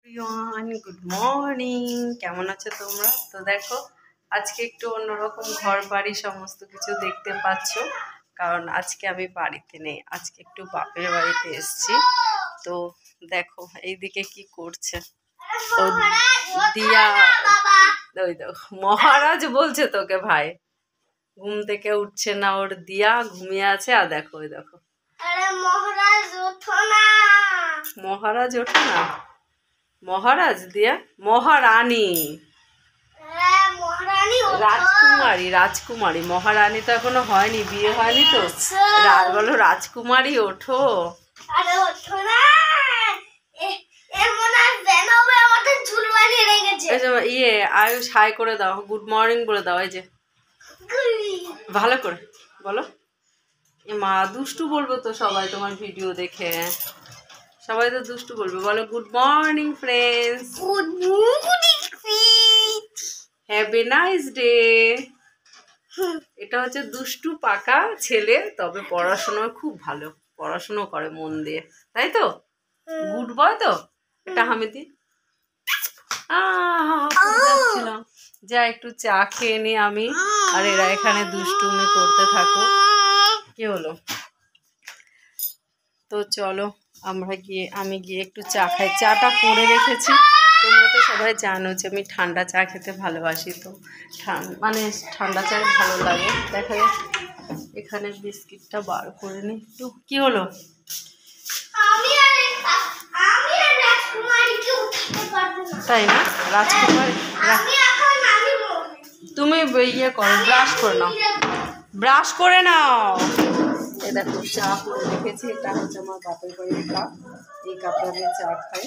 Everyone, good morning. কেমন আছো তোমরা? তো দেখো, আজকে একটু অন্যরকম ঘর বাড়ি সমস্ত কিছু দেখতে পাচ্ছ, কারণ আজকে আমি বাড়িতে নেই, আজকে একটু বাপের বাড়িতে এসেছি। তো দেখো এইদিকে কি করছে ও দিয়া, ওই দেখো মহারাজ বলছে তোকে ভাই, ঘুম থেকে উঠছে না ওর দিয়া, ঘুমিয়ে আছে। আর দেখো ওই দেখো, মহারাজ ওঠো না, মহারাজ ওঠো না, মহারাজ দিয়া মহারানী, রাজকুমারী, রাজকুমারী, মহারানী তো এখনো হয়নি, বিয়ে হয়নি তো। বলো রাজকুমারী ওঠো। ইয়ে আয়ুষ হাই করে দাও, গুড মর্নিং বলে দাও। এই যে ভালো করে বলো। মা দুষ্টু বলবো তো সবাই তোমার ভিডিও দেখে, সবাই তো দুষ্টু বলবে। বলো good morning friends, good morning, have a nice day. এটা হচ্ছে দুষ্টু পাকা ছেলে, তবে পড়াশোনায় খুব ভালো, পড়াশোনা করে মন দিয়ে, তাই তো? গুড বয় তো এটা। হামিদি যাচ্ছিলাম, যা একটু চা খেয়ে নি আমি, আর এরা এখানে দুষ্টুমি করতে থাকো। কি হলো? তো চলো আমি গিয়ে একটু চা খাই। চাটা করে রেখেছি, তোমরা তো সবাই জানো যে আমি ঠান্ডা চা খেতে ভালোবাসি। তো মানে ঠান্ডা চা ভালো লাগে। দেখা যায় এখানে বিস্কিটটা বার করে নিই একটু। কি হলো? তাই না? রাজকুমারী, তুমি ইয়ে করো, ব্রাশ করে নাও, ব্রাশ করে নাও। এই দেখো চা করে রেখেছি, এটা হচ্ছে আমার বাপের বাড়ির কাপ, এই কাপে আমি চা খাই।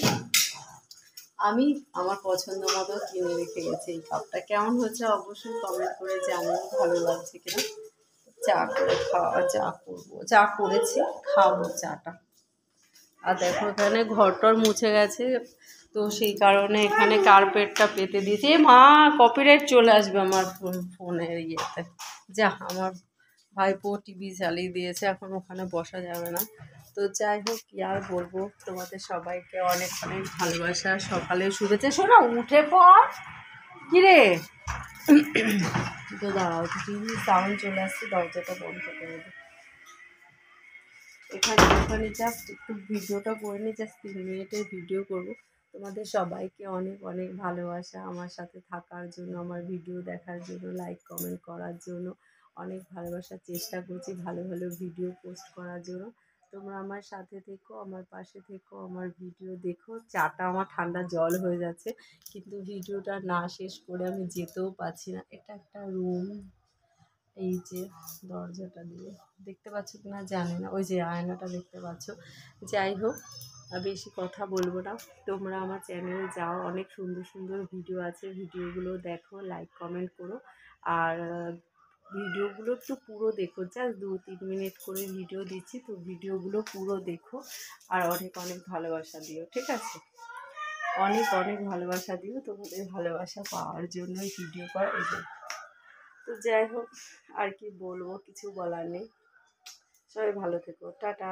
আমি আমার পছন্দ মতো কিনে রেখে গেছি। এই কাপটা কেমন হয়েছে অবশ্যই কমেন্ট করে জানিও, ভালো লাগছে কিনা। চা করে চা করবো, চা করেছি, খাবো চাটা। আর দেখো এখানে ঘরটর মুছে গেছে, তো সেই কারণে এখানে কার্পেটটা পেতে দিয়েছি। মা কপিরাইট চলে আসবে আমার ফোনের ইয়েতে। যা, আমার ভাইপো টিভি চালিয়ে দিয়েছে, এখন ওখানে বসা যাবে না। তো যাই হোক, কি আর বলবো, তোমাদের সবাইকে অনেক অনেক ভালোবাসা, সকালে শুভেচ্ছা। শোনো উঠে পর, কিরে তো দাঁড়াও, টিভি সাউন্ড চলে আসছে, দরজাটা বন্ধ করে দেবো। এখানে জাস্ট একটু ভিডিওটা করে নিই, জাস্ট 3 মিনিটের ভিডিও করব। তোমাদের সবাইকে অনেক অনেক ভালোবাসা, আমার সাথে থাকার জন্য, আমার ভিডিও দেখার জন্য, লাইক কমেন্ট করার জন্য অনেক ভালোবাসার চেষ্টা করছি, ভালো ভালো ভিডিও পোস্ট করার জন্য। তোমরা আমার সাথে থেকো, আমার পাশে থেকো, আমার ভিডিও দেখো। চাটা আমার ঠান্ডা জল হয়ে যাচ্ছে, কিন্তু ভিডিওটা না শেষ করে আমি যেতেও পারছি না। এটা একটা রুম, এই যে দরজাটা দিয়ে দেখতে পাচ্ছ কিনা জানি না, ওই যে আয়নাটা দেখতে পাচ্ছ। যাই হোক, বেশি কথা বলবো না, তোমরা আমার চ্যানেলে যাও, অনেক সুন্দর সুন্দর ভিডিও আছে, ভিডিওগুলো দেখো, লাইক কমেন্ট করো। আর ভিডিওগুলো একটু পুরো দেখো, জাস্ট 2-3 মিনিট করে ভিডিও দিচ্ছি, তো ভিডিওগুলো পুরো দেখো। আর অনেক অনেক ভালোবাসা দিও, ঠিক আছে? অনেক অনেক ভালোবাসা দিও, তোমাদের ভালোবাসা পাওয়ার জন্যই ভিডিও করা। এই যে, তো যাই হোক, আর কি বলবো, কিছু বলার নেই। সবাই ভালো থেকো, tata,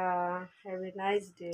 have a nice day.